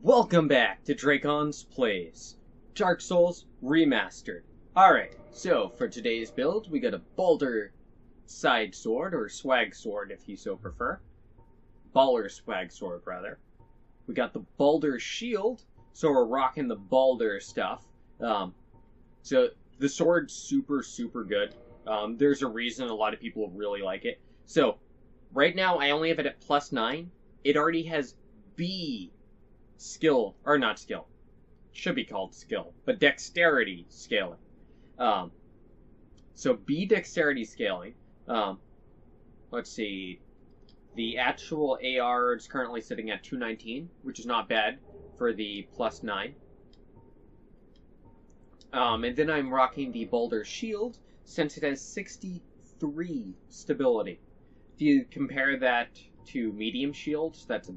Welcome back to Dracon's Plays, Dark Souls Remastered. Alright, so for today's build, we got a Balder side sword, or swag sword if you so prefer. Baller swag sword, rather. We got the Balder shield, so we're rocking the Balder stuff. So the sword's super good. There's a reason a lot of people really like it. So, right now I only have it at +9. It already has B skill, or not skill, should be called skill, but dexterity scaling. So B dexterity scaling. Let's see, the actual AR is currently sitting at 219, which is not bad for the +9. And then I'm rocking the Balder shield, since it has 63 stability. If you compare that to medium shields, that's a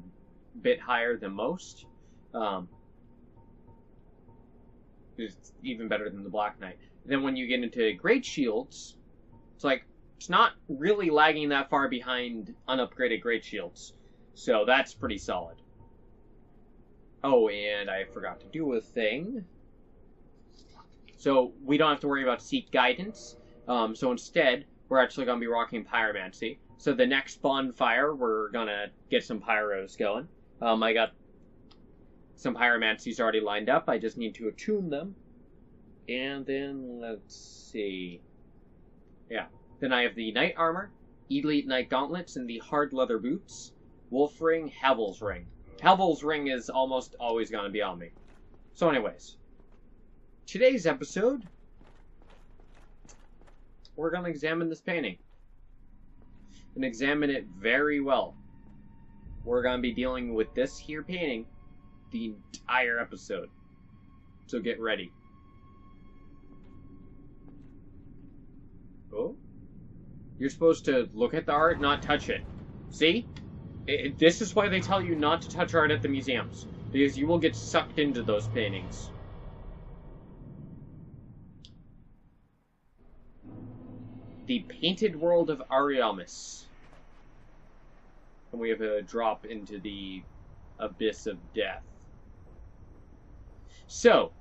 bit higher than most. It's even better than the Black Knight. Then when you get into great shields, it's not really lagging that far behind unupgraded great shields. So that's pretty solid. Oh, and I forgot to do a thing. So we don't have to worry about seek guidance. So instead, we're actually going to be rocking pyromancy. So the next bonfire, we're going to get some pyros going. I got some pyromancies already lined up. I just need to attune them. And then, let's see. Yeah. Then I have the Knight Armor, Elite Knight Gauntlets, and the Hard Leather Boots, Wolf Ring, Havel's Ring. Havel's Ring is almost always going to be on me. So anyways, today's episode, we're going to examine this painting. And examine it very well. We're going to be dealing with this here painting the entire episode. So get ready. Oh? You're supposed to look at the art, not touch it. See? This is why they tell you not to touch art at the museums. Because you will get sucked into those paintings. The Painted World of Ariamis. And we have a drop into the Abyss of Death. So,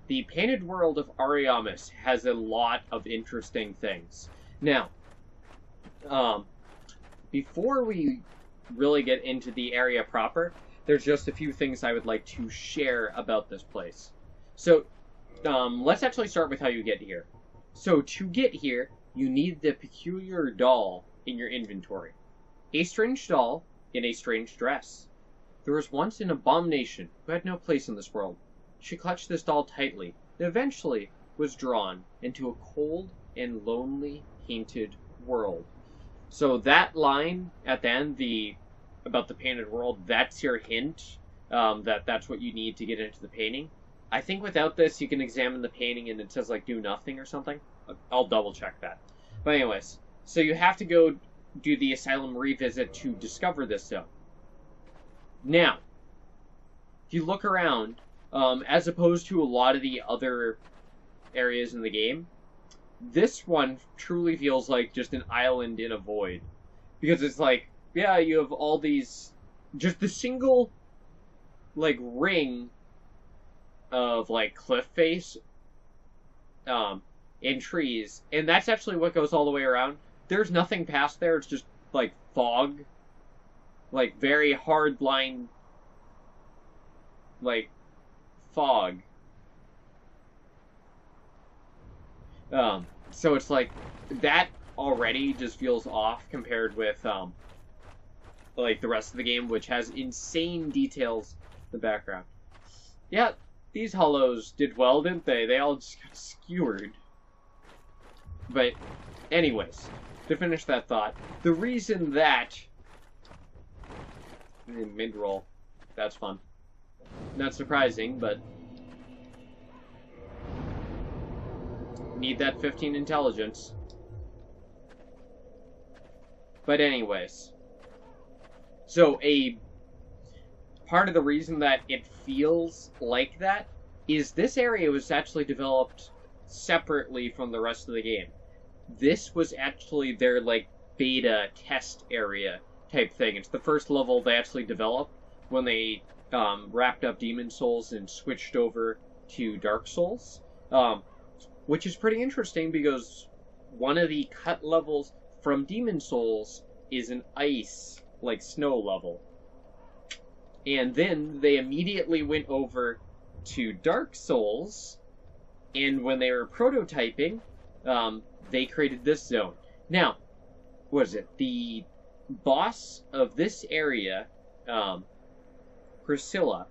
the Painted World of Ariamis has a lot of interesting things. Now, before we really get into the area proper, there's just a few things I would like to share about this place. So, let's actually start with how you get here. So, to get here, you need the peculiar doll in your inventory. A strange doll in a strange dress. There was once an abomination who had no place in this world. She clutched this doll tightly, and eventually was drawn into a cold and lonely, painted world. So that line at the end, about the painted world, that's your hint that's what you need to get into the painting. I think without this, you can examine the painting and it says, do nothing or something. I'll double check that. But anyways, so you have to go do the Asylum Revisit to discover this zone. Now, if you look around, as opposed to a lot of the other areas in the game, this one truly feels like just an island in a void. Because it's yeah, you have all these, just the single, ring of, cliff face, and trees, and that's actually what goes all the way around. There's nothing past there, it's just, fog. Very hard line, fog. So it's that already just feels off compared with, the rest of the game, which has insane details in the background. Yeah, these hollows did well, didn't they? They all just got skewered. But, anyways, to finish that thought, the reason that... Mid-roll. That's fun. Not surprising, but... Need that 15 intelligence. But anyways. So, part of the reason that it feels like that is this area was actually developed separately from the rest of the game. This was actually their, beta test area type thing. It's the first level they actually developed when they wrapped up Demon Souls and switched over to Dark Souls, which is pretty interesting because one of the cut levels from Demon Souls is an ice, like snow level. And then they immediately went over to Dark Souls, and when they were prototyping, they created this zone. Now, what is it? The boss of this area, Priscilla,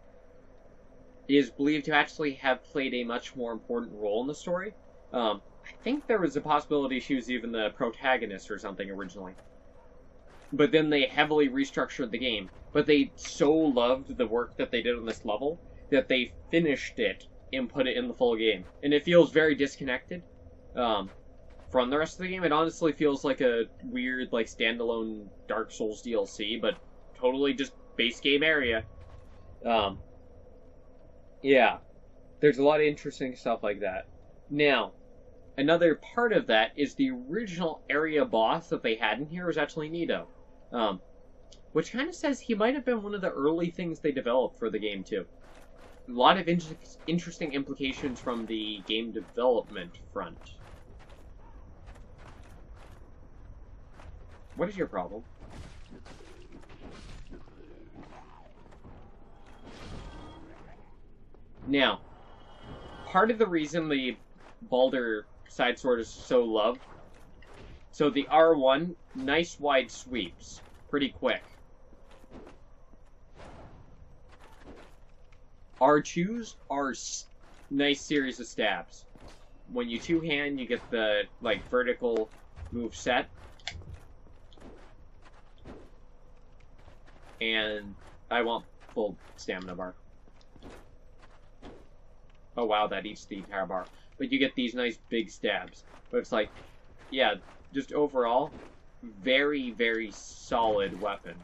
is believed to actually have played a much more important role in the story. I think there was a possibility she was even the protagonist or something originally. But then they heavily restructured the game. But they so loved the work that they did on this level that they finished it and put it in the full game. And it feels very disconnected from the rest of the game. It honestly feels like a weird, like, standalone Dark Souls DLC, but totally just base game area. Yeah. There's a lot of interesting stuff like that. Now, another part of that is the original area boss that they had in here was actually Nito. Which kind of says he might have been one of the early things they developed for the game, too. A lot of interesting implications from the game development front. What is your problem? Now, part of the reason the Baldur side sword is so loved, so the R1, nice wide sweeps, pretty quick. R2s are nice series of stabs. When you two-hand, you get the, like, vertical move set. And I want full stamina bar. Oh wow, that eats the entire bar. But you get these nice big stabs. But it's like, yeah, just overall, very, very solid weapon.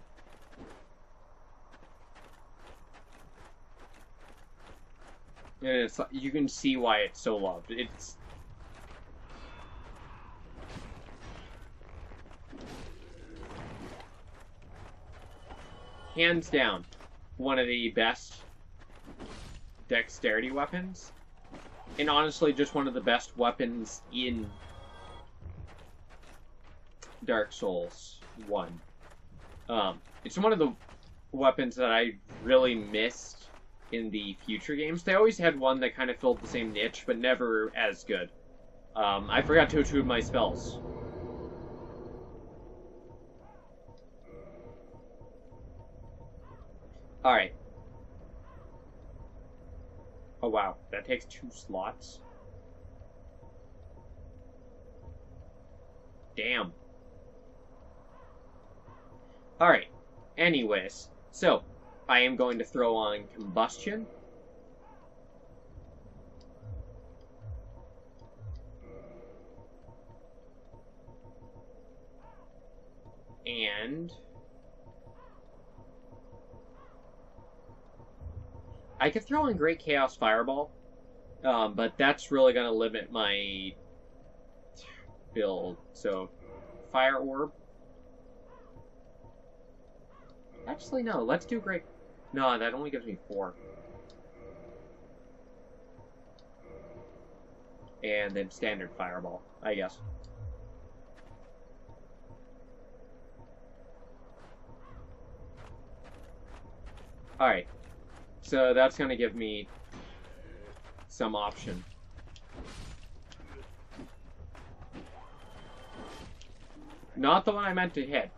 And it's, you can see why it's so loved. It's... hands down, one of the best dexterity weapons. And honestly, just one of the best weapons in Dark Souls 1. It's one of the weapons that I really missed in the future games. They always had one that kind of filled the same niche, but never as good. I forgot to attune my spells. Alright. Oh wow, that takes 2 slots? Damn. Alright, anyways, so, I am going to throw on Combustion. And... I could throw in Great Chaos Fireball, but that's really going to limit my build. So, Fire Orb. Actually, no. Let's do Great... No, that only gives me 4. And then Standard Fireball, I guess. Alright. So that's going to give me some option. Not the one I meant to hit.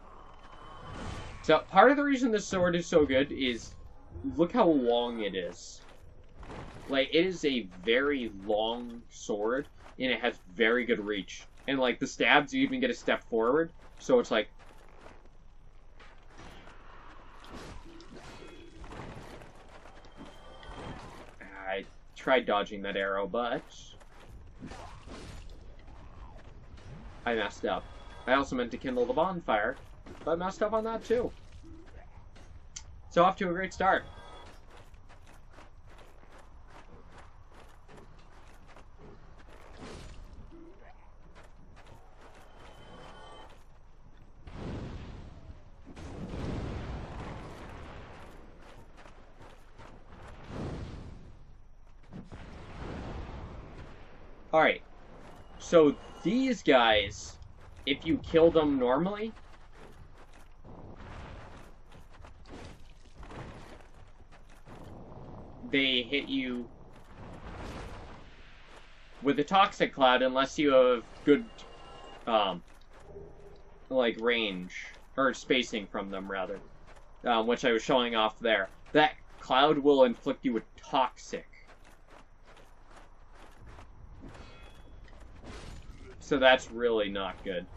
So part of the reason this sword is so good is look how long it is. Like, it is a very long sword, and it has very good reach. And like the stabs, you even get a step forward. So it's like, I tried dodging that arrow, but I messed up. I also meant to kindle the bonfire, but messed up on that too. So off to a great start. Alright, so these guys, if you kill them normally, they hit you with a toxic cloud unless you have good, like, range, or spacing from them, rather, which I was showing off there. That cloud will inflict you with toxic. So that's really not good.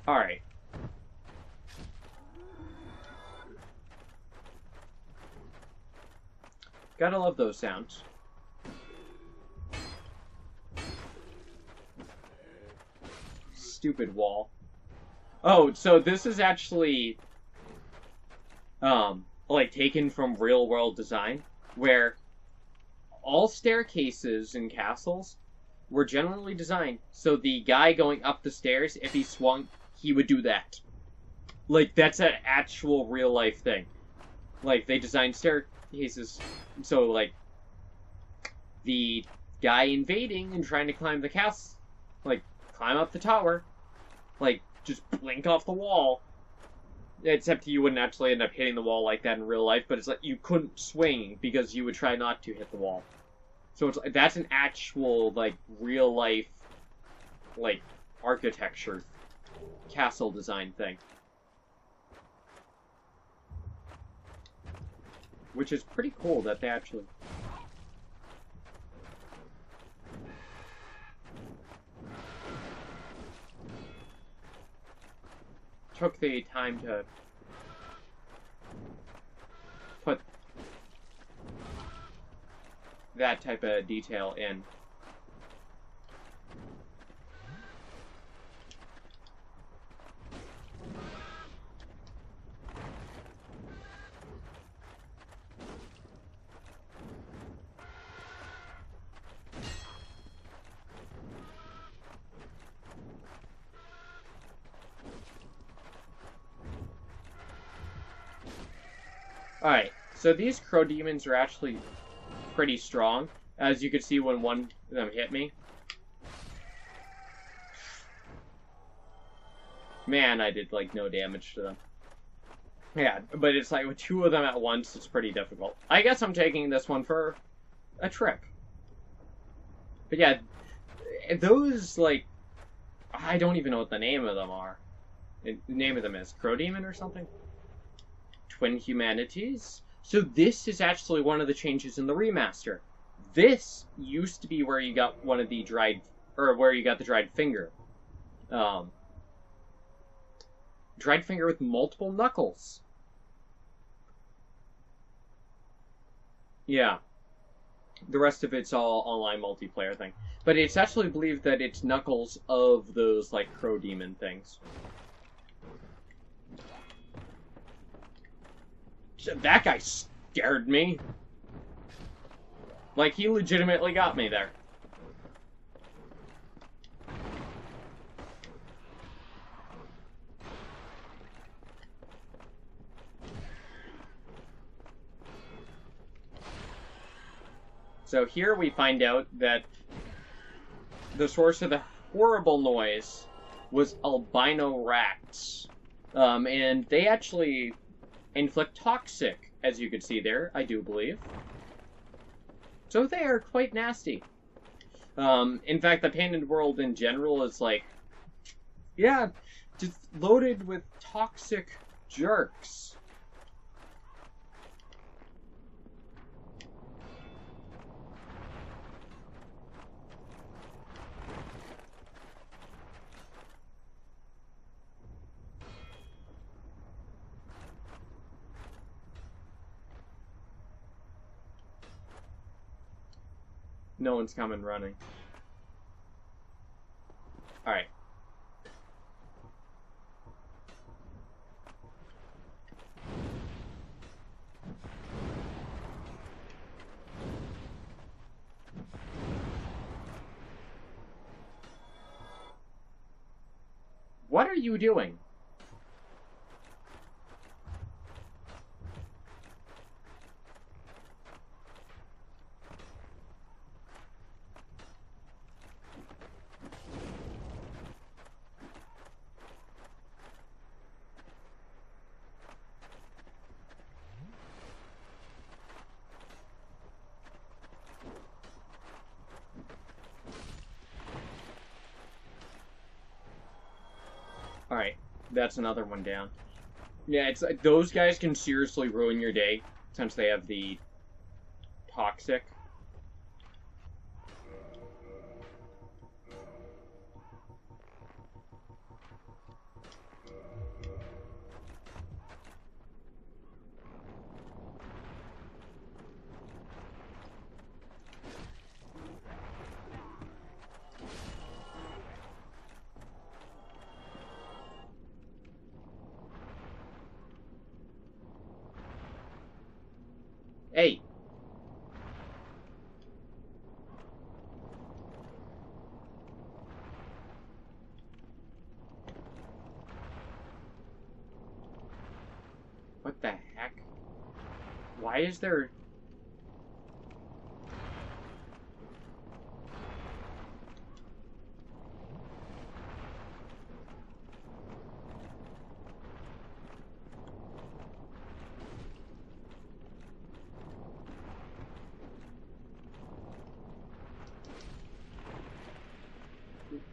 Alright. Gotta love those sounds. Stupid wall. Oh, so this is actually, like, taken from real-world design, where all staircases in castles were generally designed so the guy going up the stairs, if he swung, he would do that. Like, that's an actual real-life thing. Like, they designed staircases so, like, the guy invading and trying to climb the castle, like, climb up the tower, like, just blink off the wall. Except you wouldn't actually end up hitting the wall like that in real life, but it's like you couldn't swing because you would try not to hit the wall. So it's, that's an actual, like, real life, like, architecture, castle design thing. Which is pretty cool that they actually... took the time to put that type of detail in. Alright, so these crow demons are actually pretty strong, as you could see when one of them hit me. Man, I did, like, no damage to them. Yeah, but it's like, with two of them at once, it's pretty difficult. I guess I'm taking this one for a trip. But yeah, those, like, I don't even know what the name of them are. The name of them is Crow Demon or something? Twin Humanities. So this is actually one of the changes in the remaster. This used to be where you got one of the dried, or where you got the dried finger. Dried finger with multiple knuckles. Yeah. The rest of it's all online multiplayer thing. But it's actually believed that it's knuckles of those, like, crow demon things. That guy scared me. Like, he legitimately got me there. So here we find out that the source of the horrible noise was albino rats. And they actually inflict toxic, as you can see there, I do believe. So they are quite nasty. In fact, the Painted World in general is like, yeah, just loaded with toxic jerks. No one's coming running. Alright. What are you doing? That's another one down. Yeah, it's like those guys can seriously ruin your day since they have the toxic. Hey. What the heck? Why is there...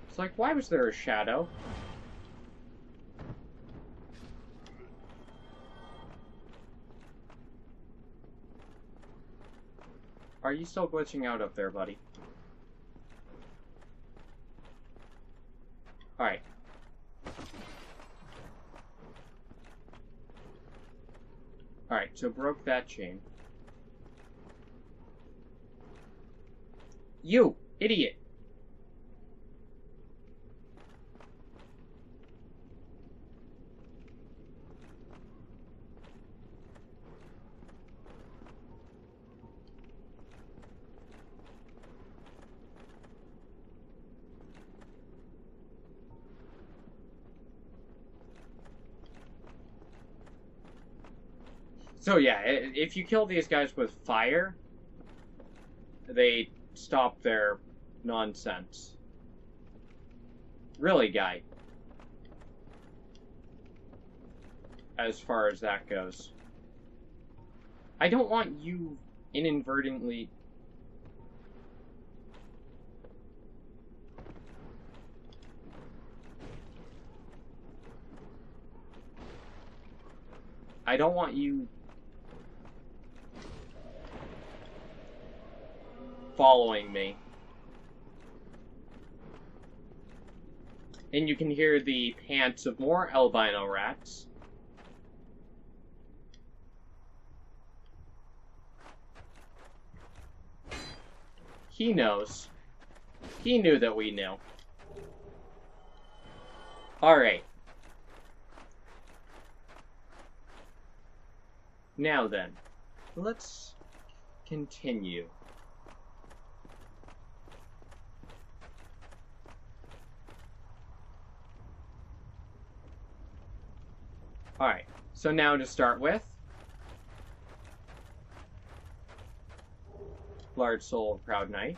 It's like, why was there a shadow? Are you still glitching out up there, buddy? Alright. Alright, so broke that chain. You! Idiot! So yeah, if you kill these guys with fire, they stop their nonsense. Really, guy. As far as that goes. I don't want you inadvertently... I don't want you... following me. And you can hear the pants of more albino rats. He knows. He knew that we knew. Alright. Now then, let's continue. Alright, so now to start with, large soul, proud knight.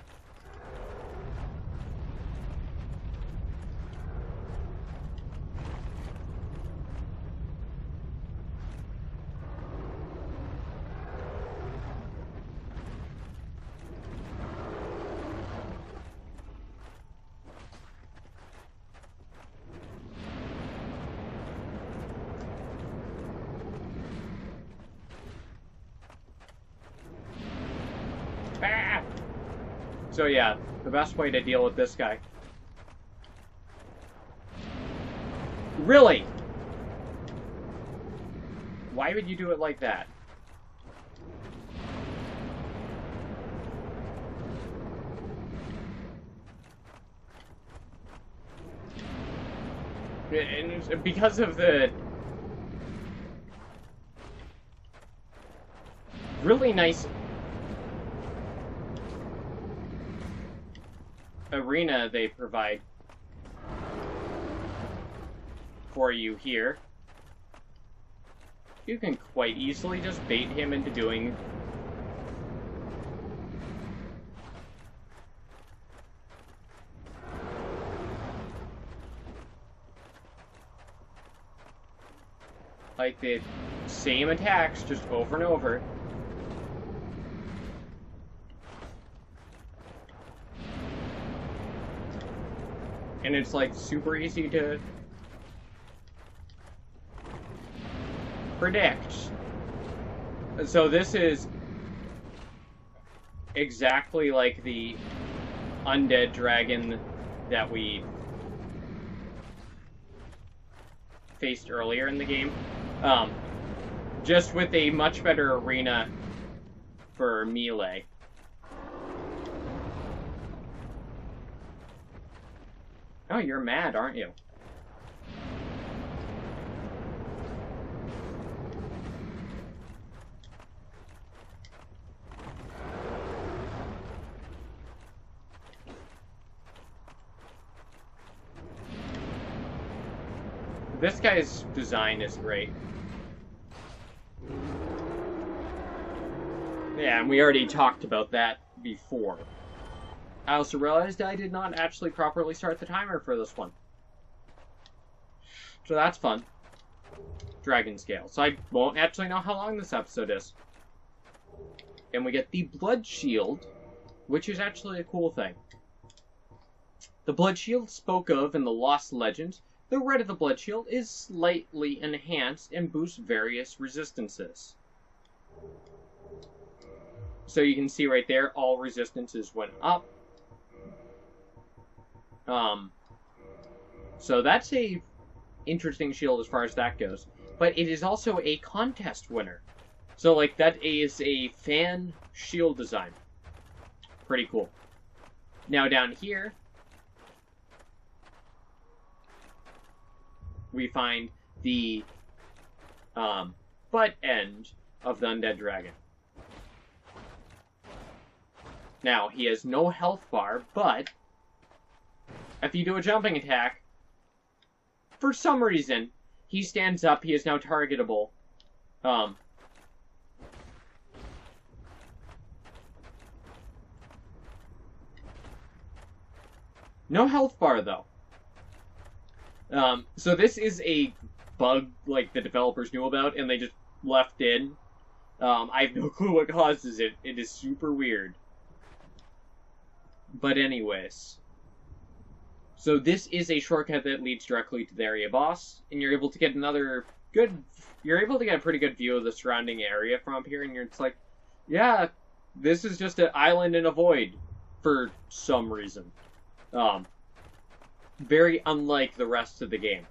So yeah, the best way to deal with this guy. Really? Why would you do it like that? And because of the really nice arena they provide for you here, you can quite easily just bait him into doing like the same attacks just over and over. And it's like super easy to predict. So this is exactly like the undead dragon that we faced earlier in the game. Just with a much better arena for melee. Oh, you're mad, aren't you? This guy's design is great. Yeah, and we already talked about that before. I also realized I did not actually properly start the timer for this one. So that's fun. Dragon scale. So I won't actually know how long this episode is. And we get the blood shield, which is actually a cool thing. The blood shield spoke of in the Lost Legends. The red of the blood shield is slightly enhanced and boosts various resistances. So you can see right there, all resistances went up. So that's a interesting shield as far as that goes. But it is also a contest winner. So, like, that is a fan shield design. Pretty cool. Now down here, we find the butt end of the undead dragon. Now, he has no health bar, but if you do a jumping attack, for some reason, he stands up, he is now targetable. No health bar, though. So this is a bug, like, the developers knew about, and they just left in. I have no clue what causes it. It is super weird. But anyways. So this is a shortcut that leads directly to the area boss, and you're able to get you're able to get a pretty good view of the surrounding area from up here, and it's like, yeah, this is just an island in a void, for some reason. Very unlike the rest of the game,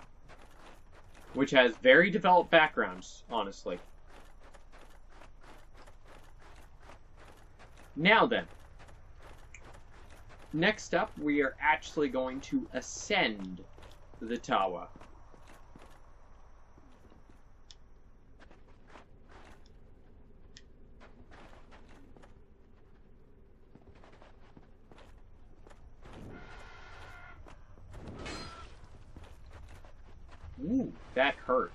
which has very developed backgrounds, honestly. Now then, next up, we are actually going to ascend the tower. Ooh, that hurt.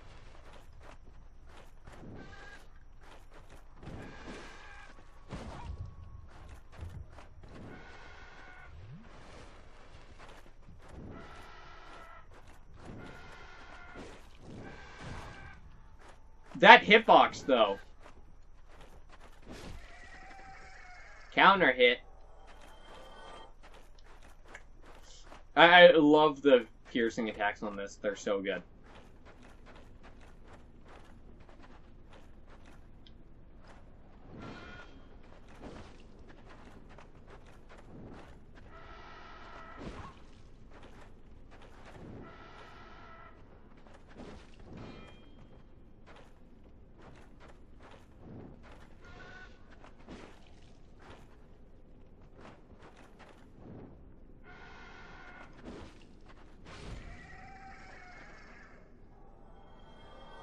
That hitbox, though. Counter hit. I love the piercing attacks on this. They're so good.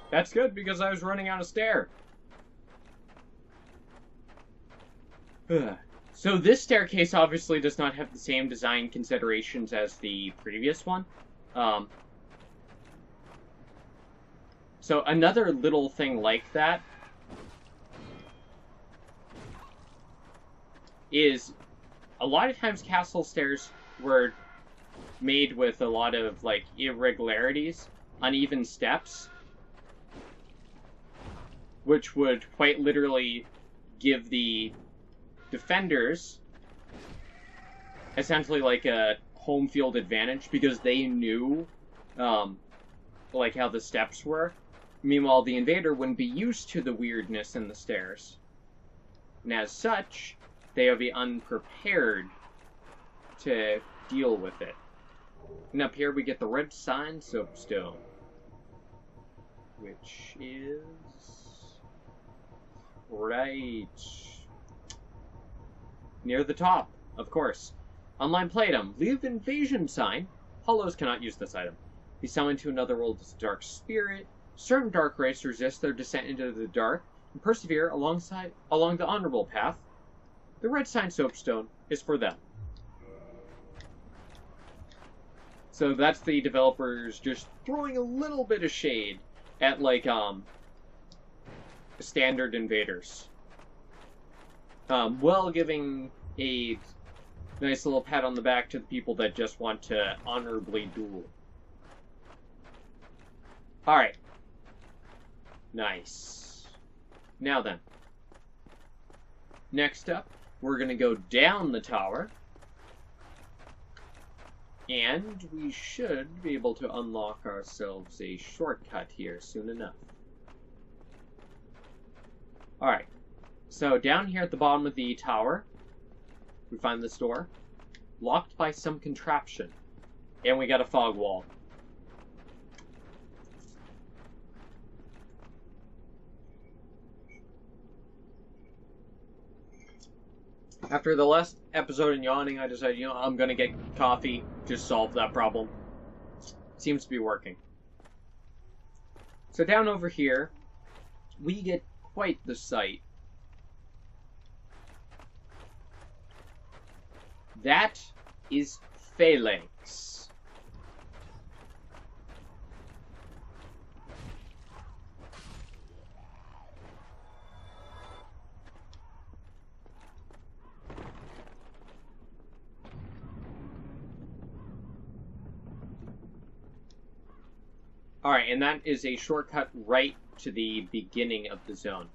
That's good, because I was running out of stair. So this staircase obviously does not have the same design considerations as the previous one. So another little thing like that is a lot of times castle stairs were made with a lot of, like, irregularities, uneven steps, which would quite literally give the defenders essentially like a home field advantage, because they knew like how the steps were. Meanwhile, the invader wouldn't be used to the weirdness in the stairs. And as such, they would be unprepared to deal with it. And up here we get the red sign soapstone, which is right near the top, of course. Online play item. Leave invasion sign. Hollows cannot use this item. Be summoned to another world as a dark spirit. Certain dark race resist their descent into the dark and persevere along the honorable path. The red sign soapstone is for them. So that's the developers just throwing a little bit of shade at, like, standard invaders. While giving a nice little pat on the back to the people that just want to honorably duel. Alright. Nice. Now then. Next up, we're going to go down the tower. And we should be able to unlock ourselves a shortcut here soon enough. Alright. So down here at the bottom of the tower, we find this door. Locked by some contraption. And we got a fog wall. After the last episode in yawning, I decided, I'm gonna get coffee, just solve that problem. Seems to be working. So down over here, we get quite the sight. That is Phalanx. Alright, and that is a shortcut right to the beginning of the zone.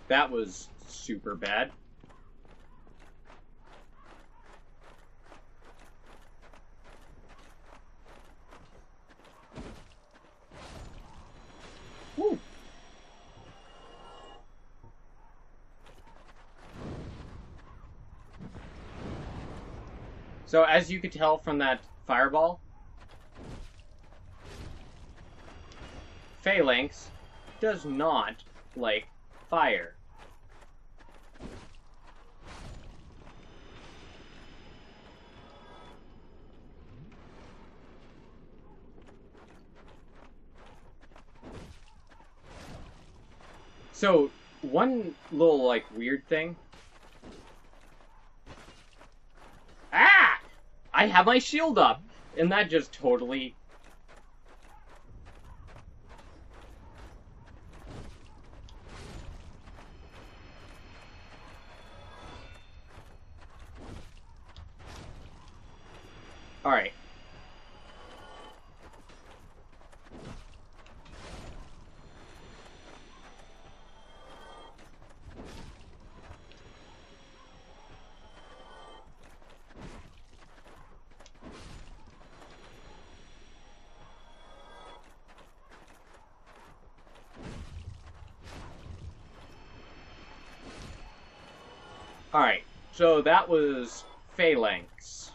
That was super bad. Woo. So as you could tell from that fireball, Phalanx does not like fire. So, one little, weird thing. Ah! I have my shield up! And that just totally... Alright. Alright, so that was Phalanx.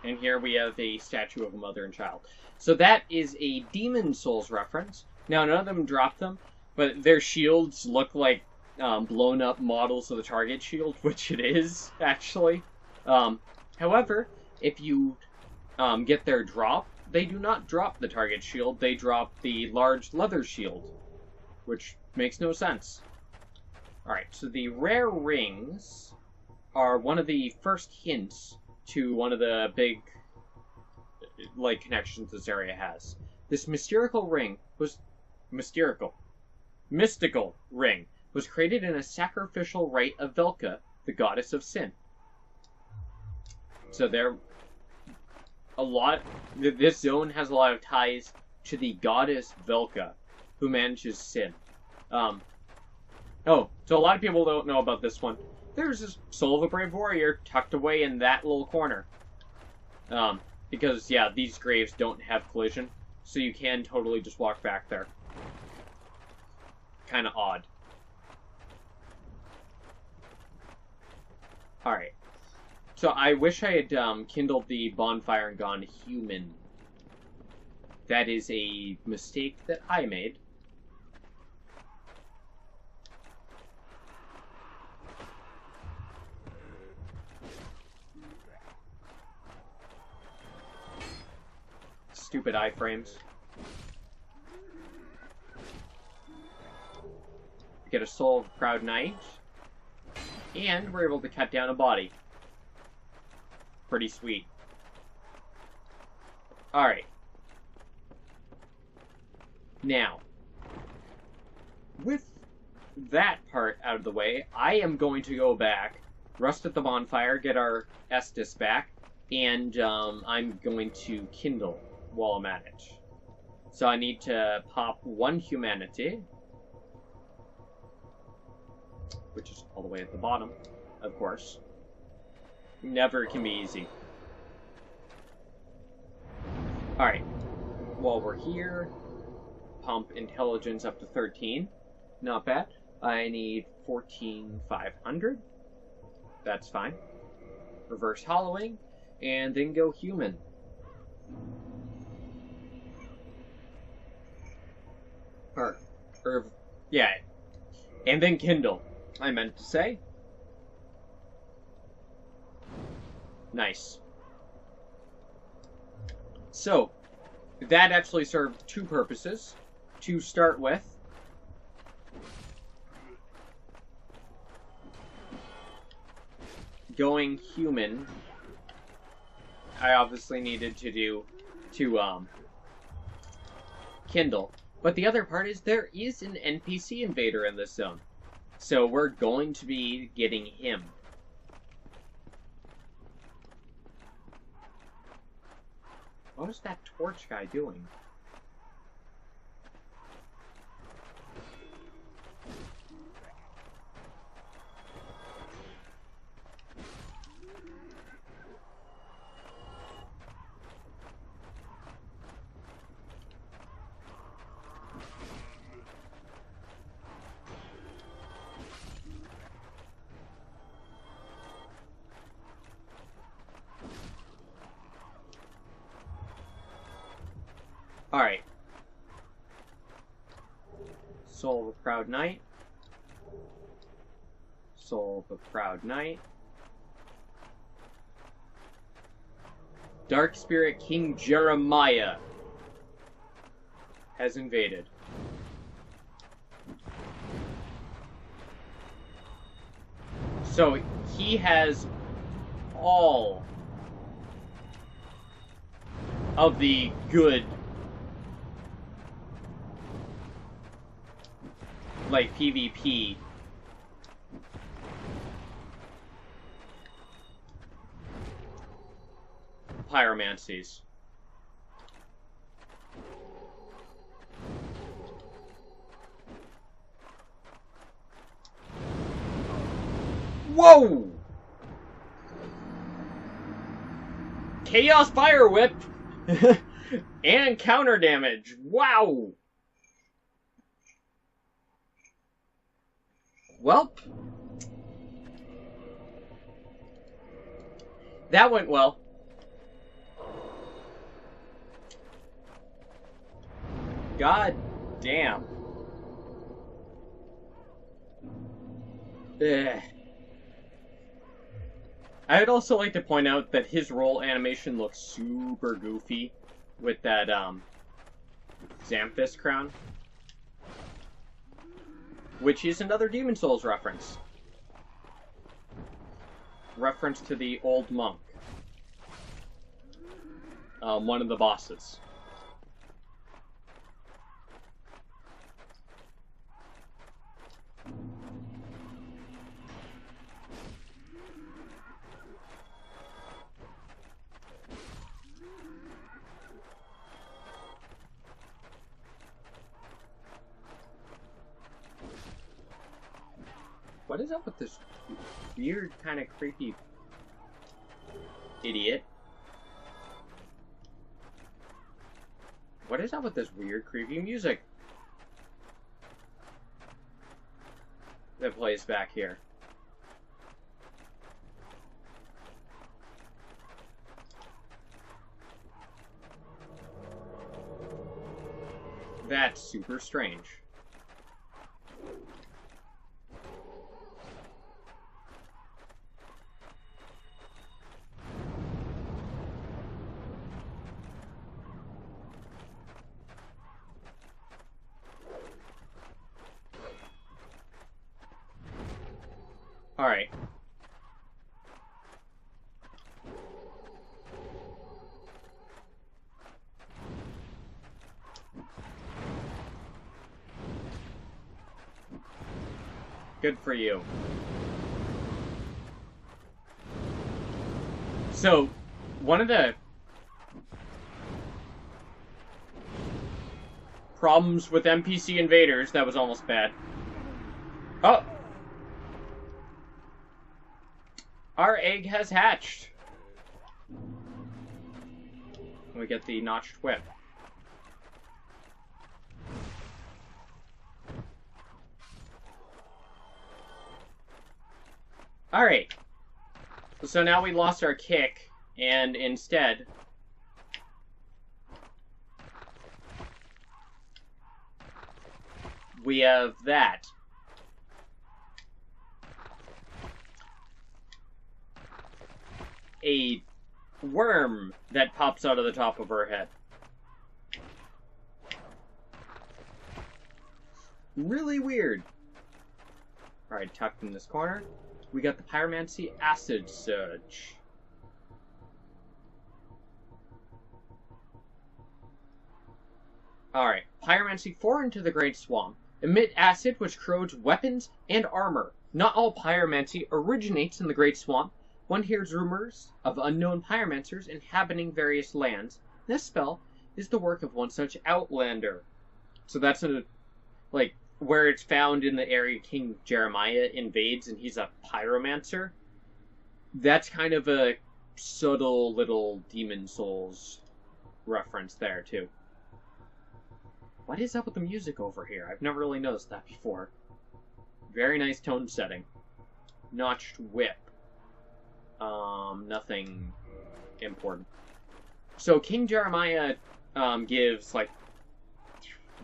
And here we have a statue of a mother and child. So that is a Demon Souls reference. Now, none of them dropped them, but their shields look like blown up models of the target shield, which it is, actually. However, if you get their drop, they do not drop the target shield, they drop the large leather shield, which makes no sense. Alright, so the rare rings are one of the first hints to one of the big, connections this area has. This mystical ring was created in a sacrificial rite of Velka, the goddess of sin. So this zone has a lot of ties to the goddess Velka, who manages Sin. So a lot of people don't know about this one. There's this Soul of a Brave Warrior tucked away in that little corner. Because, yeah, these graves don't have collision, so you can totally just walk back there. Kind of odd. Alright. So I wish I had kindled the bonfire and gone human. That is a mistake that I made. Stupid iframes. Get a Soul of Proud Knight. And we're able to cut down a body. Pretty sweet. Alright. Now, with that part out of the way, I am going to go back, rust at the bonfire, get our Estus back, and I'm going to kindle while I'm at it. So I need to pop 1 humanity, which is all the way at the bottom, of course. Never can be easy. Alright, while we're here, pump intelligence up to 13. Not bad. I need 14,500. That's fine. Reverse hollowing, and then go human. Yeah. And then kindle, I meant to say. Nice. So, that actually served 2 purposes. To start with, going human, I obviously needed to kindle. But the other part is there is an NPC invader in this zone. So we're going to be getting him. What is that torch guy doing? Alright. Soul of a Proud Knight. Soul of a Proud Knight. Dark Spirit King Jeremiah has invaded. So he has all of the good, like, PvP pyromancies. Whoa! Chaos Fire Whip! And counter damage. Wow! Welp. That went well. God damn. Ugh. I would also like to point out that his roll animation looks super goofy with that Xanthus crown, which is another Demon Souls reference. Reference to the old monk. One of the bosses. What is up with this weird, kind of creepy idiot? What is up with this weird, creepy music that plays back here? That's super strange. Alright. Good for you. So, one of the problems with NPC invaders, that was almost bad. Oh! Our egg has hatched. We get the notched whip. Alright. So now we lost our kick, and instead we have that. A worm that pops out of the top of her head. Really weird. Alright, tucked in this corner, we got the Pyromancy Acid Surge. Alright, Pyromancy 4 into the Great Swamp. Emit acid which corrodes weapons and armor. Not all pyromancy originates in the Great Swamp. One hears rumors of unknown pyromancers inhabiting various lands. This spell is the work of one such outlander. So that's where it's found in the area King Jeremiah invades and he's a pyromancer. That's kind of a subtle little Demon Souls reference there, too. What is up with the music over here? I've never really noticed that before. Very nice tone setting. Notched whip. Nothing important. So King Jeremiah gives,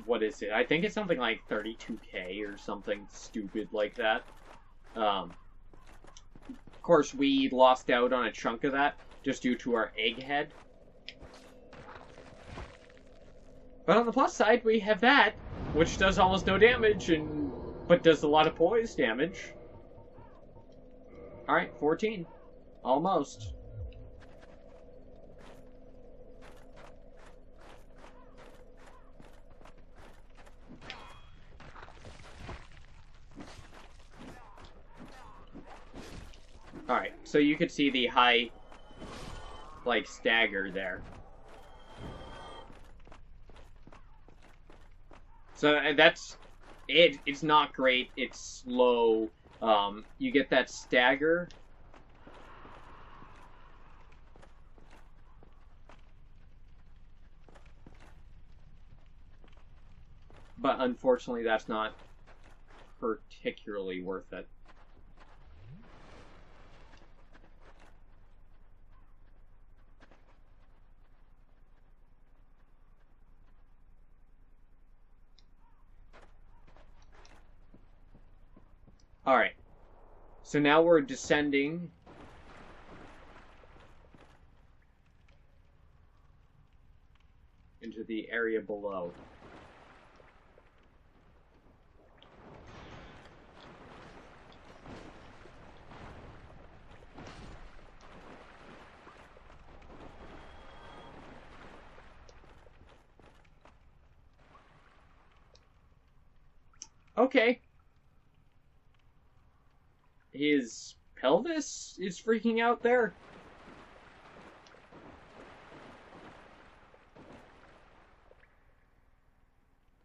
what is it? I think it's something like 32k or something stupid like that. Of course, we lost out on a chunk of that just due to our egghead. But on the plus side, we have that, which does almost no damage, but does a lot of poise damage. Alright, 14. Almost. Alright, so you could see the high, stagger there. So that's it. It's not great. It's slow. You get that stagger. But unfortunately, that's not particularly worth it. Alright. So now we're descending into the area below. Okay. His pelvis is freaking out there.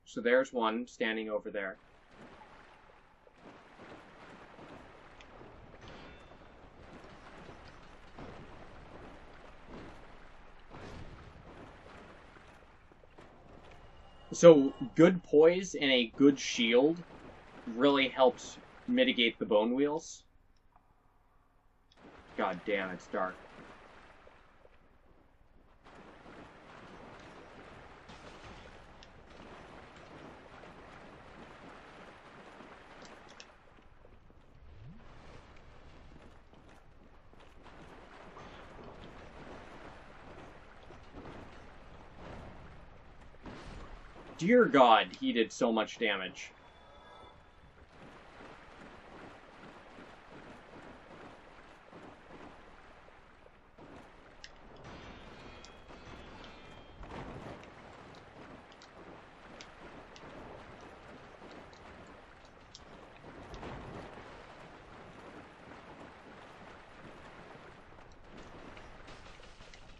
So there's one standing over there. So, good poise and a good shield really helps mitigate the bone wheels. God damn, it's dark. Dear God, he did so much damage.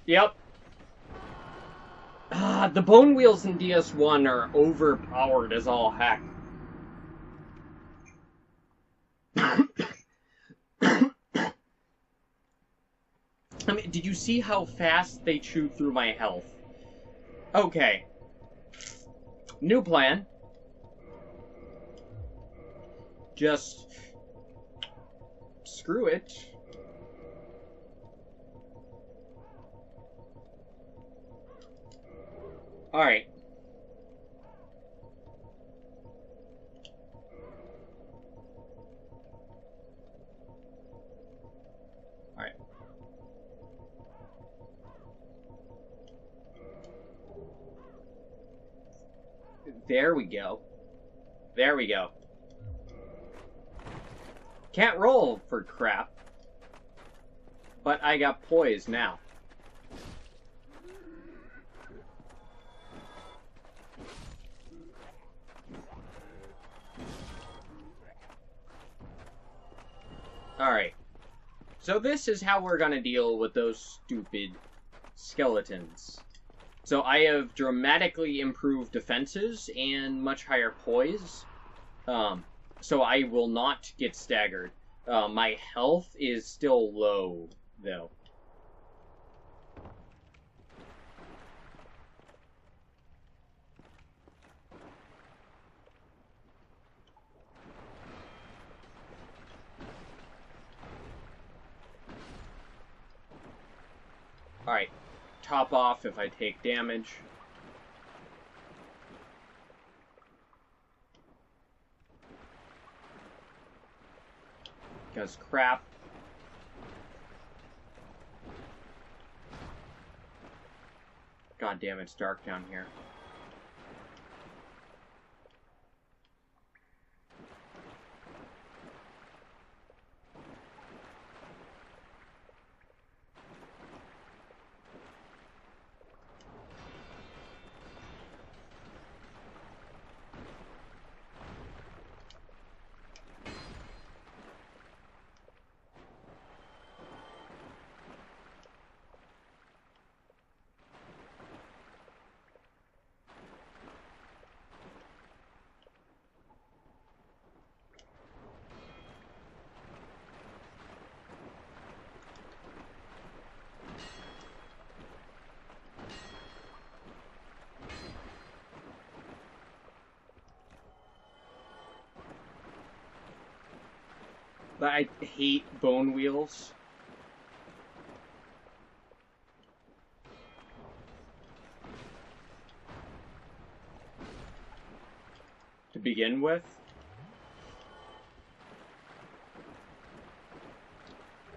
Yep. The bone wheels in DS1 are overpowered as all heck. I mean, did you see how fast they chewed through my health? Okay. New plan. Just screw it. Alright. Alright. There we go. There we go. Can't roll for crap. But I got poise now. Alright. So this is how we're gonna deal with those stupid skeletons. So I have dramatically improved defenses and much higher poise. So I will not get staggered. My health is still low, though. Alright, top off if I take damage. Because crap. God damn, it's dark down here. But I hate bone wheels. To begin with.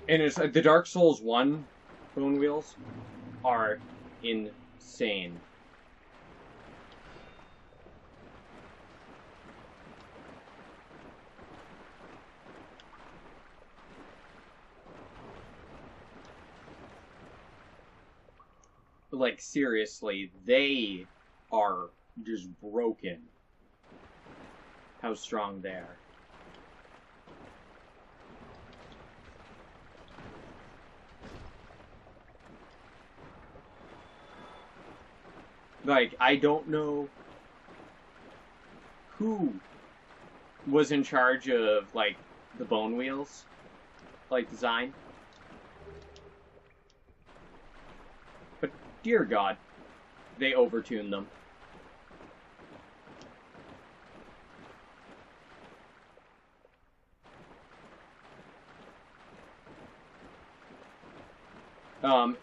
And it's the Dark Souls 1 bone wheels are insane. Like, seriously, they are just broken. How strong they are. Like, I don't know who was in charge of, like, the bone wheels, like, design. But, dear God, they overtuned them. Um,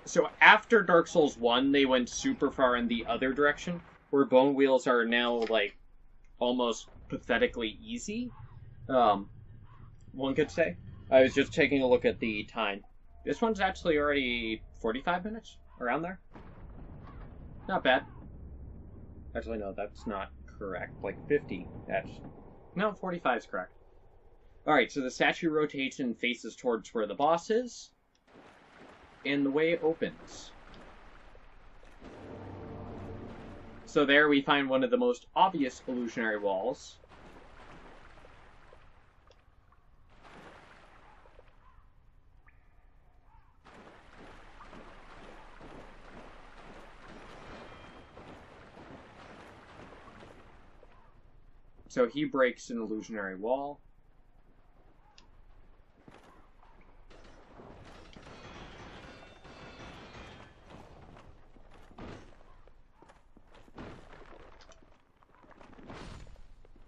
so after Dark Souls 1, they went super far in the other direction, where bone wheels are now, like, almost pathetically easy. One could say. I was just taking a look at the time. This one's actually already 45 minutes? Around there? Not bad. Actually, no, that's not correct. Like 50. No, 45 is correct. Alright, so the statue rotates and faces towards where the boss is. And the way opens. So there we find one of the most obvious illusionary walls. So he breaks an illusionary wall.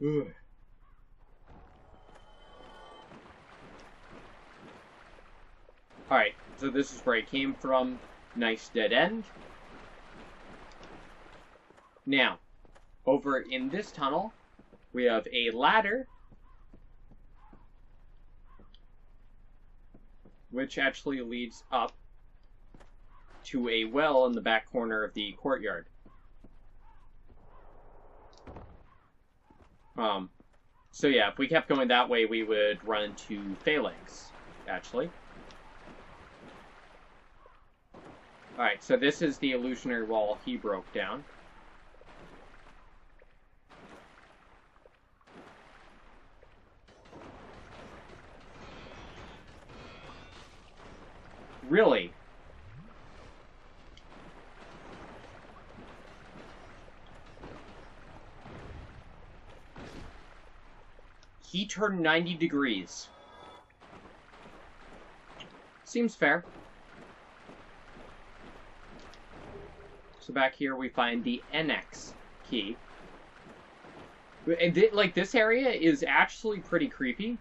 Ugh. Alright, so this is where I came from. Nice dead end. Now, over in this tunnel, we have a ladder, which actually leads up to a well in the back corner of the courtyard. So yeah, if we kept going that way, we would run into phalanx, actually. Alright, so this is the illusionary wall he broke down. Really? He turned 90 degrees. Seems fair. So back here we find the NX key. And like, this area is actually pretty creepy.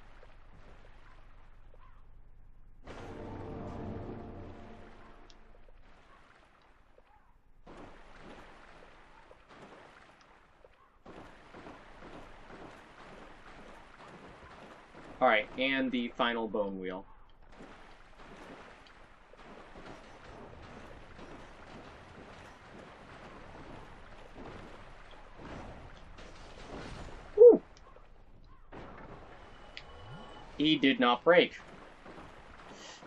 Alright, and the final bone wheel. Whew. He did not break.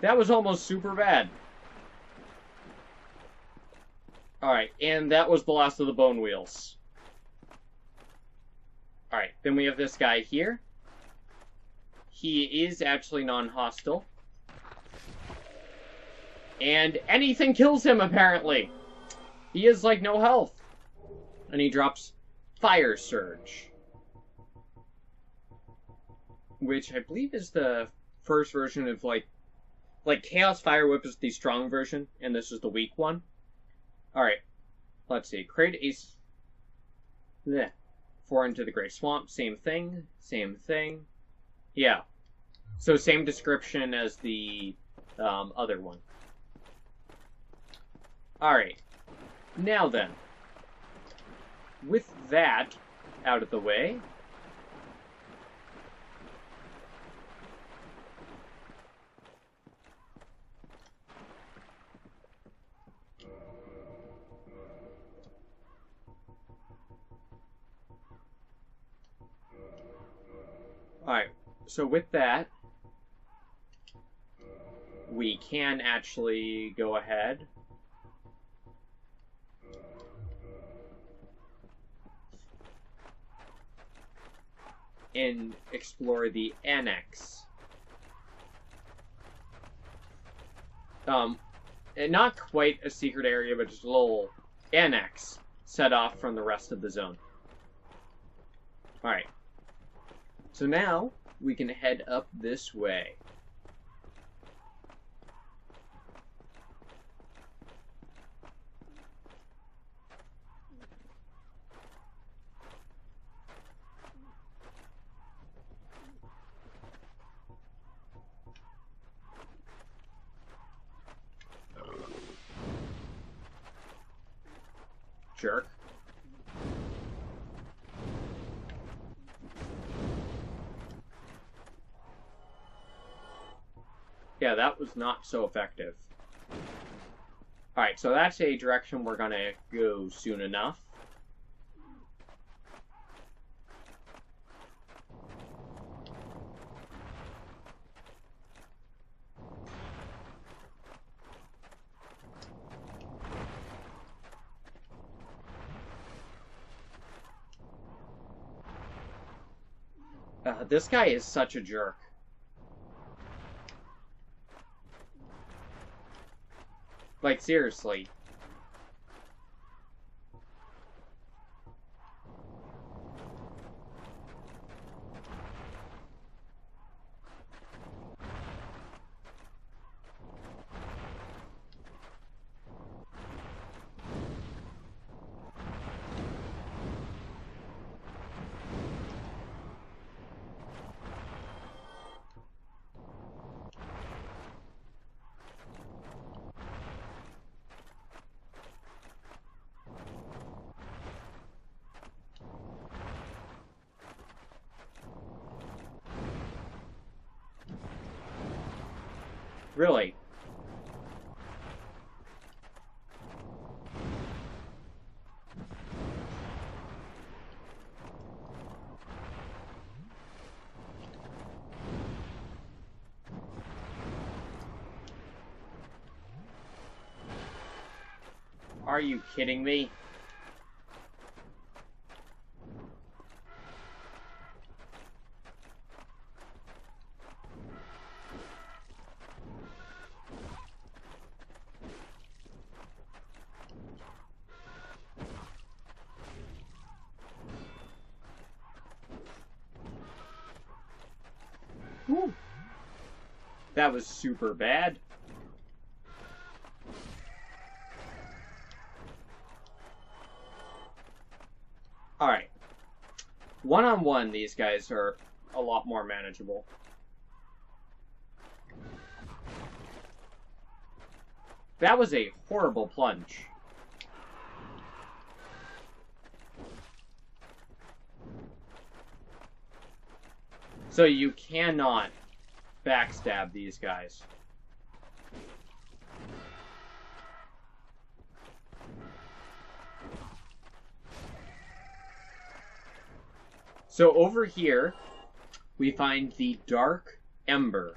That was almost super bad. Alright, and that was the last of the bone wheels. Alright, then we have this guy here. He is actually non-hostile. And anything kills him, apparently. He has, like, no health. And he drops Fire Surge. Which I believe is the first version of, like Chaos Fire Whip is the strong version, and this is the weak one. Alright. Let's see. Create a... 4 into the Great Swamp. Same thing. Same thing. Yeah. So same description as the other one. Alright. Now then. With that out of the way... Alright, so with that, we can actually go ahead and explore the annex. And not quite a secret area, but just a little annex set off from the rest of the zone. Alright. So now, we can head up this way. jerk. Yeah, that was not so effective. Alright, so that's a direction we're gonna go soon enough. This guy is such a jerk. Like, seriously. Really. Are you kidding me? Whew. That was super bad. Alright. One-on-one, these guys are a lot more manageable. That was a horrible plunge. So you cannot backstab these guys. So over here, we find the Dark Ember.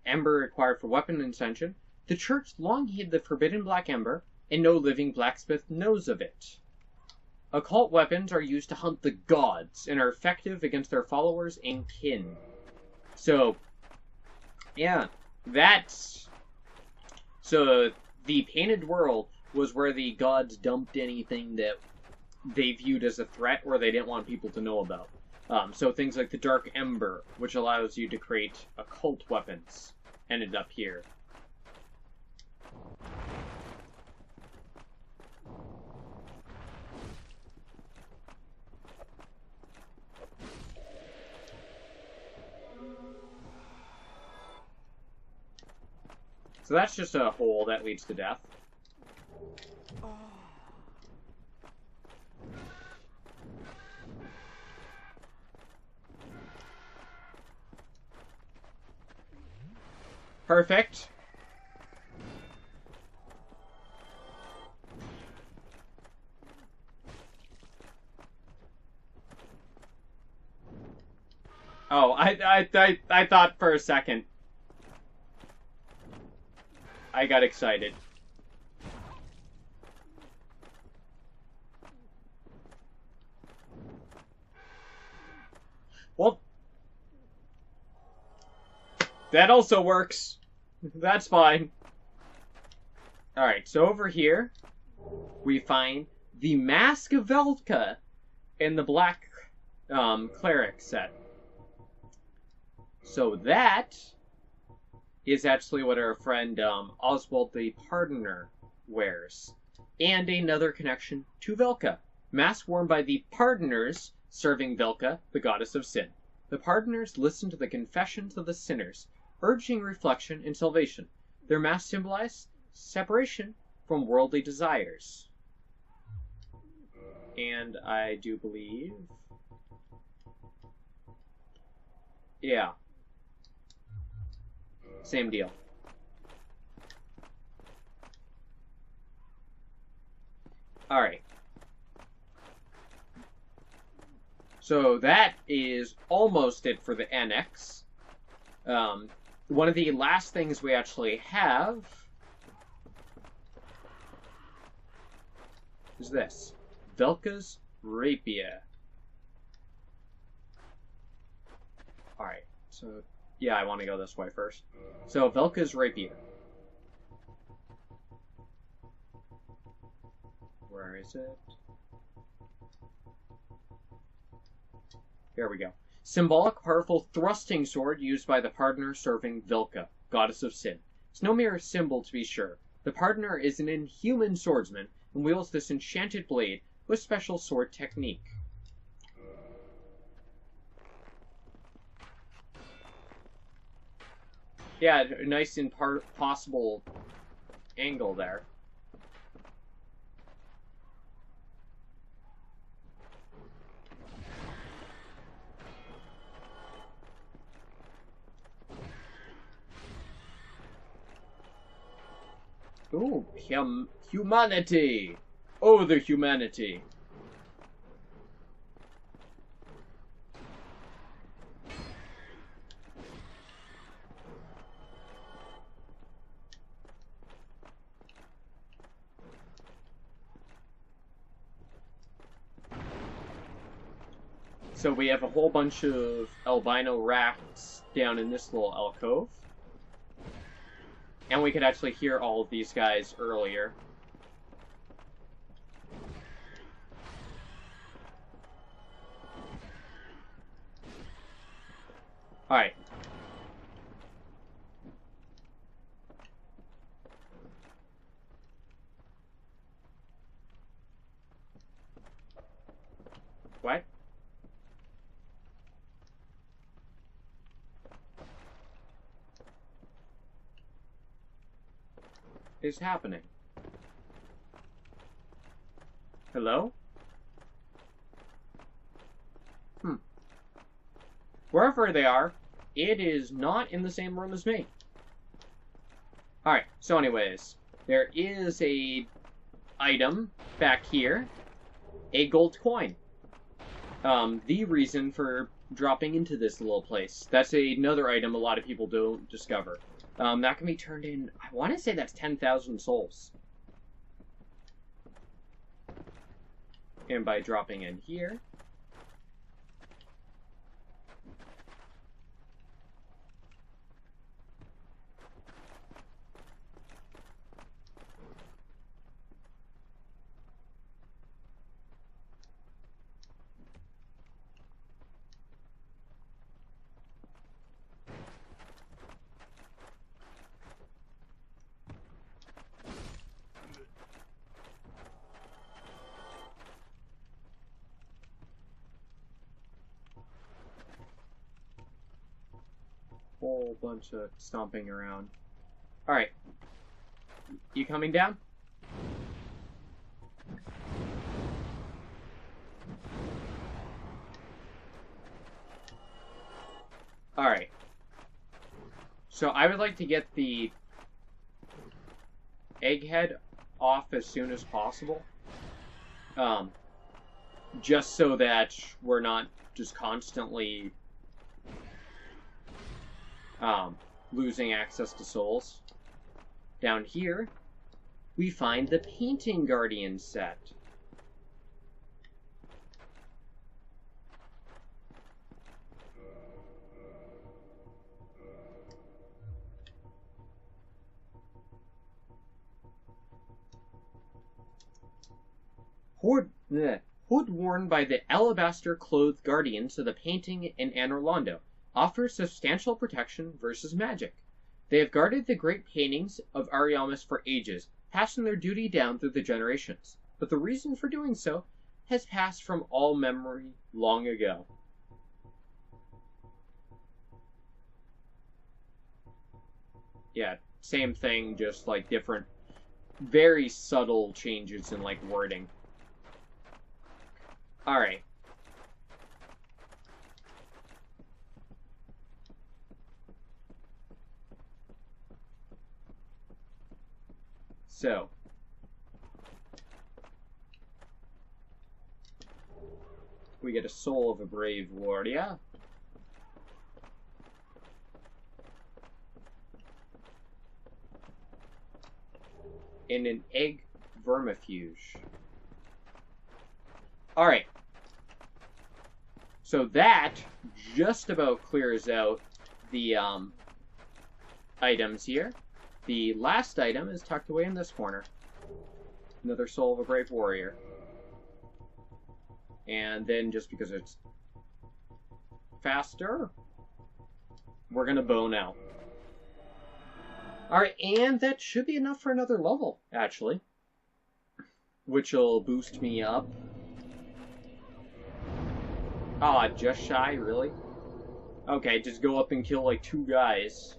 Ember required for weapon ascension. The church long hid the forbidden black ember, and no living blacksmith knows of it. Occult weapons are used to hunt the gods, and are effective against their followers and kin. So, yeah, that's... So, the Painted World was where the gods dumped anything that they viewed as a threat or they didn't want people to know about. So things like the Dark Ember, which allows you to create occult weapons, ended up here. So that's just a hole that leads to death. Perfect. Oh, I thought for a second. I got excited. Well, that also works. That's fine. Alright, so over here, we find the Mask of Velka in the Black Cleric set. So that is actually what our friend Oswald the Pardoner wears. And another connection to Velka. Mask worn by the Pardoners serving Velka, the goddess of sin. The Pardoners listen to the confessions of the sinners, urging reflection and salvation. Their masks symbolize separation from worldly desires. And I do believe... yeah. Same deal. Alright. So that is almost it for the annex. One of the last things we actually have is this. Velka's Rapier. Alright, so yeah, I want to go this way first. So Velka's Rapier. Where is it? Here we go. Symbolic, powerful thrusting sword used by the Pardoner serving Vilka, goddess of sin. It's no mere symbol, to be sure. The Pardoner is an inhuman swordsman and wields this enchanted blade with special sword technique. Yeah, nice and possible angle there. Ooh, humanity! Oh, the humanity! So we have a whole bunch of albino rats down in this little alcove. And we could actually hear all of these guys earlier. Alright. What? Is happening? Hello? Wherever they are, it is not in the same room as me. Alright, so anyways, there is a item back here, a gold coin. The reason for dropping into this little place. That's another item a lot of people don't discover. That can be turned in, I want to say that's 10,000 souls. And by dropping in here... whole bunch of stomping around. Alright. You coming down? Alright. So I would like to get the egghead off as soon as possible. Just so that we're not just constantly losing access to souls. Down here, we find the Painting Guardian set. Hood worn by the alabaster-clothed guardians of the painting in Anor Londo, offers substantial protection versus magic. They have guarded the great paintings of Ariamis for ages, passing their duty down through the generations. But the reason for doing so has passed from all memory long ago. Yeah, same thing, just like different very subtle changes in, like, wording. Alright. So. We get a soul of a brave warrior. And an egg vermifuge. Alright. So that just about clears out the items here. The last item is tucked away in this corner. Another soul of a brave warrior. And then just because it's faster, we're gonna bow now. Alright, and that should be enough for another level, actually. Which will boost me up. Ah, just shy, really? Okay, just go up and kill like 2 guys.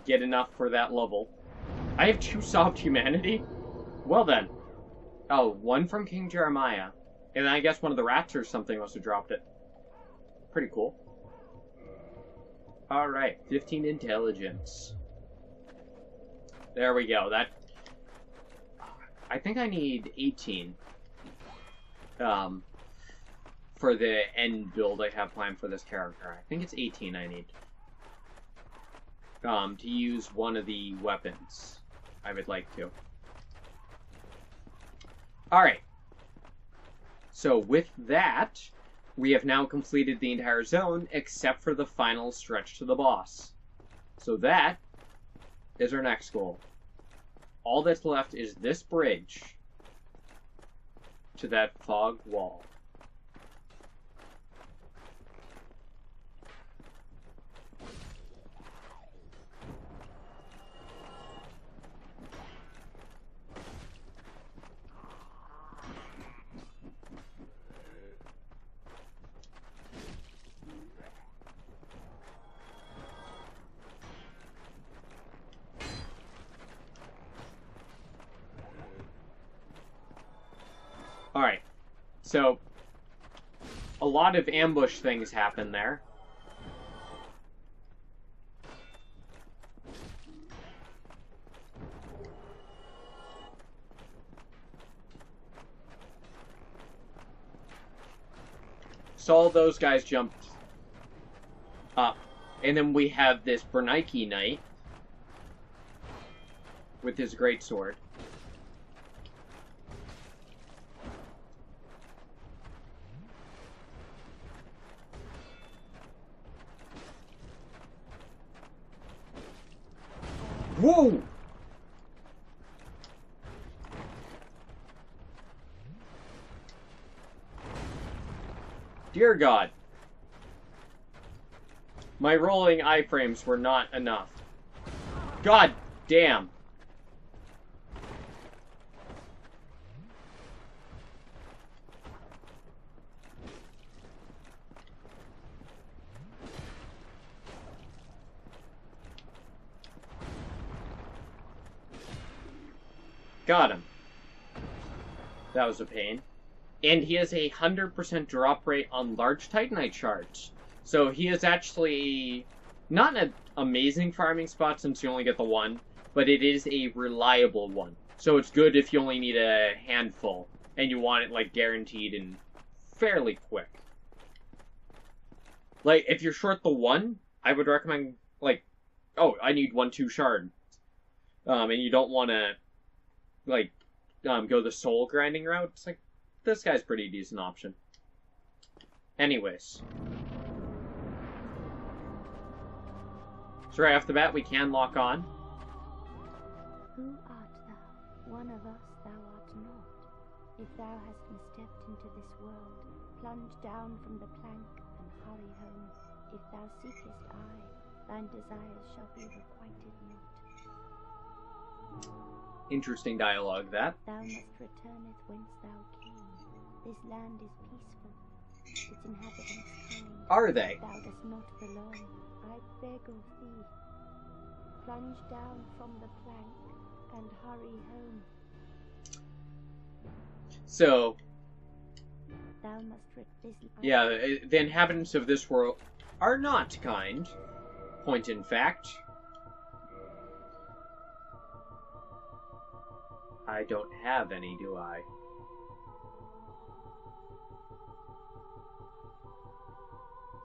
Get enough for that level. I have 2 soft humanity? Well then. Oh, 1 from King Jeremiah. And then I guess one of the rats or something must have dropped it. Pretty cool. Alright, 15 intelligence. There we go. That... I think I need 18. For the end build I have planned for this character. I think it's 18 I need. To use one of the weapons. I would like to. Alright. So with that, we have now completed the entire zone, except for the final stretch to the boss. So that is our next goal. All that's left is this bridge to that fog wall. Alright, so a lot of ambush things happen there. So all those guys jumped up. And then we have this Bernike Knight with his greatsword. Whoa! Dear God. My rolling iframes were not enough. God damn. Got him. That was a pain. And he has a 100% drop rate on large Titanite shards. So he is actually not an amazing farming spot since you only get the 1, but it is a reliable one. So it's good if you only need a handful and you want it like guaranteed and fairly quick. Like if you're short the 1, I would recommend like, oh, I need 1-2 shard. And you don't want to like go the soul grinding route. It's like this guy's pretty decent option. Anyways. So right off the bat, we can lock on. Who art thou? One of us thou art not. If thou hast misstepped into this world, plunge down from the plank and hurry home. If thou seekest I, thine desires shall be requited not. Interesting dialogue, that. Thou must returneth whence thou came. This land is peaceful, its inhabitants kind. Are they? Thou dost not belong, I beg of thee. Plunge down from the plank and hurry home. So, Thou must yeah, the inhabitants of this world are not kind. Point in fact. I don't have any, do I?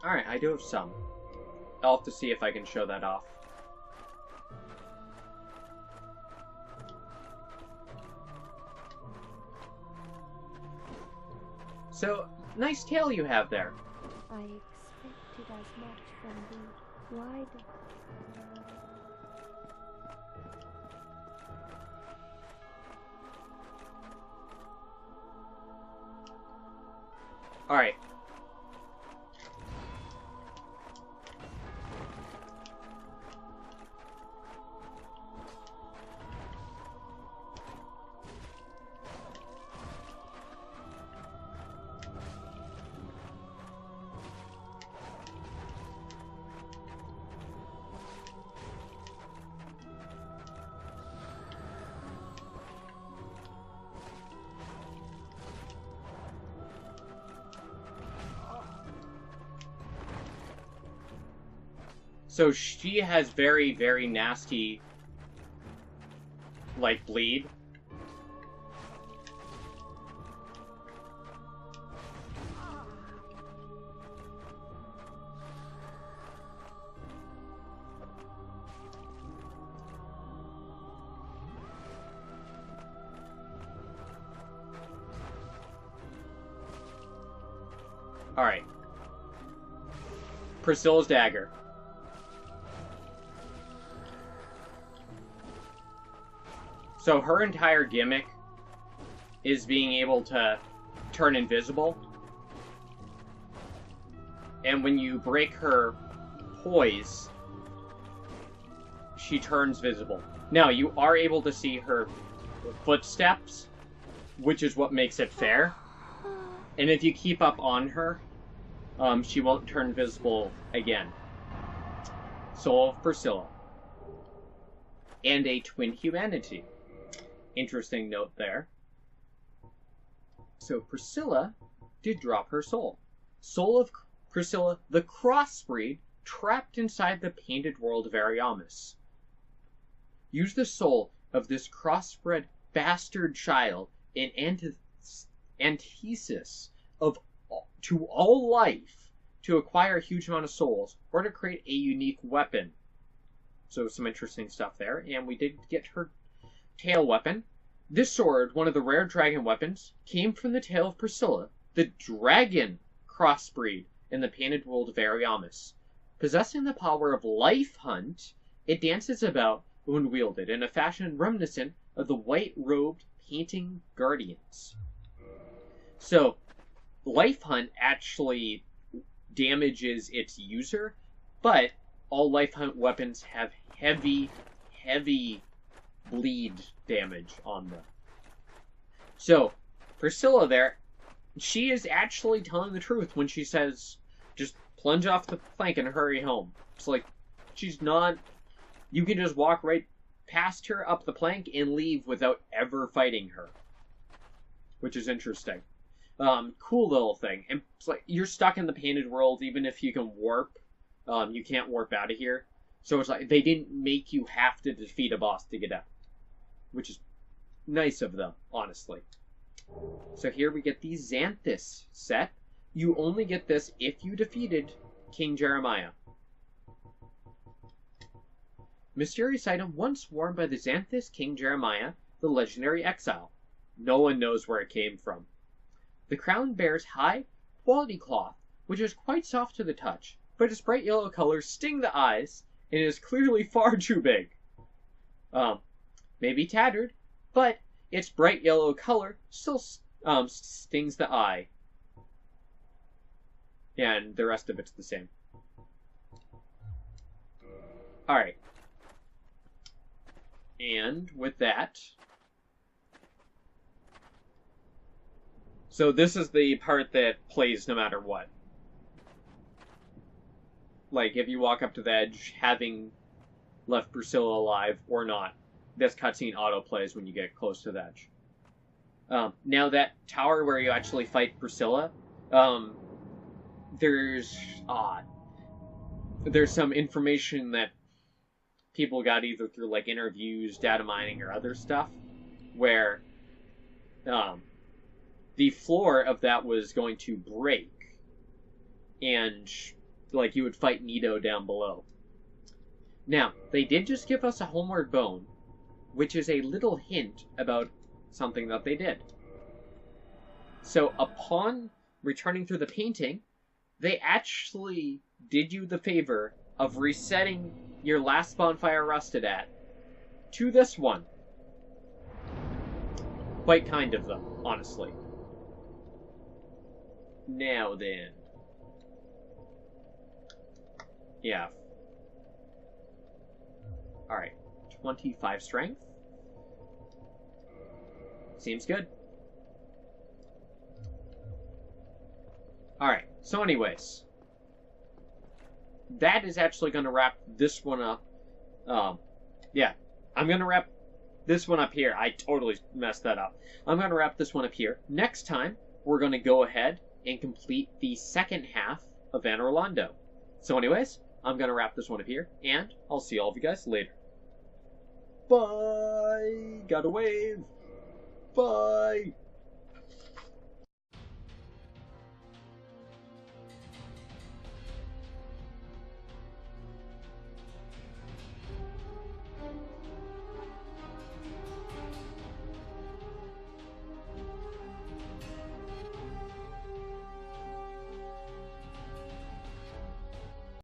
Alright, I do have some. I'll have to see if I can show that off. So, nice tail you have there. I expected as much from thee. Why do... Alright. So she has very, very nasty, like, bleed. Alright. Priscilla's dagger. So her entire gimmick is being able to turn invisible. And when you break her poise, she turns visible. Now, you are able to see her footsteps, which is what makes it fair. And if you keep up on her, she won't turn visible again. Soul of Priscilla. And a twin humanity. Interesting note there. So Priscilla did drop her soul. Soul of Priscilla, the crossbreed, trapped inside the painted world of Ariamis. Use the soul of this crossbred bastard child in antithesis to all life to acquire a huge amount of souls or to create a unique weapon. So some interesting stuff there. And we did get her tail weapon. This sword, one of the rare dragon weapons, came from the tail of Priscilla, the dragon crossbreed in the painted world of Ariamis. Possessing the power of Life Hunt, it dances about when wielded in a fashion reminiscent of the white-robed painting guardians. So, Life Hunt actually damages its user, but all Life Hunt weapons have heavy bleed damage on them. So, Priscilla there, she is actually telling the truth when she says, just plunge off the plank and hurry home. It's like, she's not... You can just walk right past her up the plank and leave without ever fighting her. Which is interesting. Cool little thing. And it's like, you're stuck in the painted world, even if you can warp. You can't warp out of here. So it's like, they didn't make you have to defeat a boss to get out. Which is nice of them, honestly. So here we get the Xanthus set. You only get this if you defeated King Jeremiah. Mysterious item once worn by the Xanthus King Jeremiah, the legendary exile. No one knows where it came from. The crown bears high quality cloth, which is quite soft to the touch, but its bright yellow colors sting the eyes, and is clearly far too big. Maybe tattered, but its bright yellow color still stings the eye. And the rest of it's the same. Alright. And with that... So this is the part that plays no matter what. Like, if you walk up to the edge, having left Priscilla alive or not, this cutscene auto-plays when you get close to the edge. Now, that tower where you actually fight Priscilla, there's some information that people got either through, like, interviews, data mining, or other stuff, where the floor of that was going to break, and, like, you would fight Nito down below. Now, they did just give us a homeward bone, which is a little hint about something that they did. So, upon returning through the painting, they actually did you the favor of resetting your last bonfire rusted at to this one. Quite kind of them, honestly. Now then. Yeah. Alright. 25 strength. Seems good. Alright, so anyways. That is actually going to wrap this one up. Yeah, I'm going to wrap this one up here. I totally messed that up. I'm going to wrap this one up here. Next time, we're going to go ahead and complete the second half of Anne Orlando. So anyways, I'm going to wrap this one up here, and I'll see all of you guys later. Bye! Gotta wave! Bye!